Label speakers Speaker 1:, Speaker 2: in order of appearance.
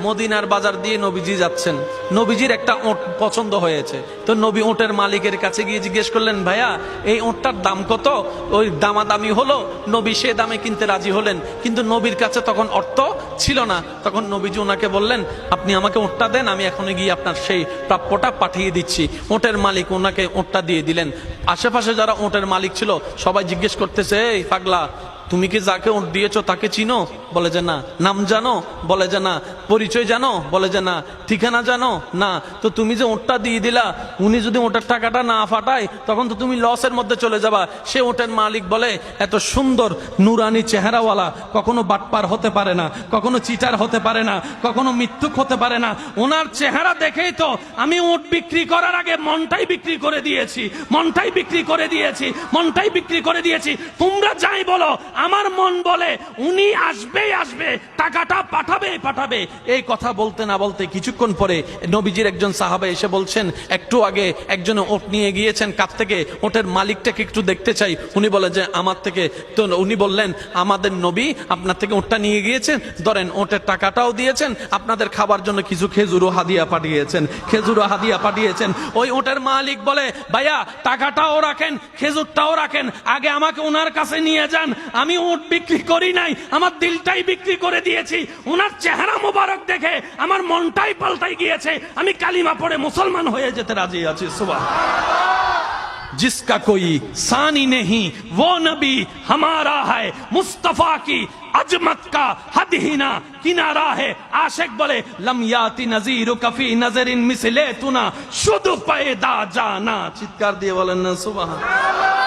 Speaker 1: মদিনার বাজার দিয়ে নবীজি যাচ্ছেন, নবীজির একটা ওট পছন্দ হয়েছে। তো নবী ওটের মালিকের কাছে গিয়ে জিজ্ঞেস করলেন, ভাইয়া এই ওটটার দাম কত? ওই দামাদামি হলো, নবী সে দামে কিনতে রাজি হলেন, কিন্তু নবীর কাছে তখন অর্থ ছিল না। তখন নবীজি ওনাকে বললেন, আপনি আমাকে ওটটা দেন, আমি এখনই গিয়ে আপনার সেই প্রাপ্যটা পাঠিয়ে দিচ্ছি। ওটের মালিক ওনাকে ওটটা দিয়ে দিলেন। আশেপাশে যারা ওটের মালিক ছিল সবাই জিজ্ঞেস করতেছে, এই পাগলা, তুমি কি যাকে ওট দিয়েছো তাকে চিনো? বলে যে না। নাম জানো? বলে যে না। পরিচয় জানো? বলে যে না। ঠিকানা জানো? না। তো তুমি যে ওটটা দিয়ে দিলা, উনি যদি ওটার টাকাটা না ফাটায় তখন তো তুমি লসের মধ্যে চলে যাবা। সে ওটের মালিক বলে, এত সুন্দর নুরানি চেহারাওয়ালা কখনো বাটপার হতে পারে না, কখনো চিটার হতে পারে না, কখনো মিথ্যুক হতে পারে না। ওনার চেহারা দেখেই তো আমি ওট বিক্রি করার আগে মনটাই বিক্রি করে দিয়েছি, মনটাই বিক্রি করে দিয়েছি, মনটাই বিক্রি করে দিয়েছি। তোমরা যাই বলো, আমার মন বলে উনি আসবেই আসবে, টাকাটা পাঠাবে পাঠাবে। এই কথা বলতে না বলতে কিছুক্ষণ পরে নবীজির একজন সাহাবা এসে বলছেন, একটু আগে একজনে ওট নিয়ে গিয়েছেন কাছ থেকে, ওটের মালিকটাকে একটু দেখতে চাই। উনি বলে যে আমার থেকে। তো উনি বললেন, আমাদের নবী আপনার থেকে ওটটা নিয়ে গিয়েছেন, ধরেন ওটের টাকাটাও দিয়েছেন, আপনাদের খাবার জন্য কিছু খেজুরও হাদিয়া পাঠিয়েছেন, খেজুরও হাদিয়া পাঠিয়েছেন। ওই ওটের মালিক বলে, ভাইয়া টাকাটাও রাখেন, খেজুরটাও রাখেন, আগে আমাকে ওনার কাছে নিয়ে যান। আমি ওট বিক্রি করি নাই, আমার দিলটাই বিক্রি করে দিয়েছি। ওনার চেহারা মোবারক দেখে আমার মনটাই পাল্টাই গিয়েছে, আমি কালিমা পড়ে মুসলমান হয়ে যেতে রাজি আছি। সুবহানাল্লাহ। जिसका कोई सानी नहीं वो नबी हमारा है, मुस्तफा की अजमत का हद ही ना किनारा है। आशिक बोले, लम याति नजीरु कफी नजरिन मिसले तुना शुद्ध पैदा जाना। चित्कार दिए बोलेन ना सुबहान।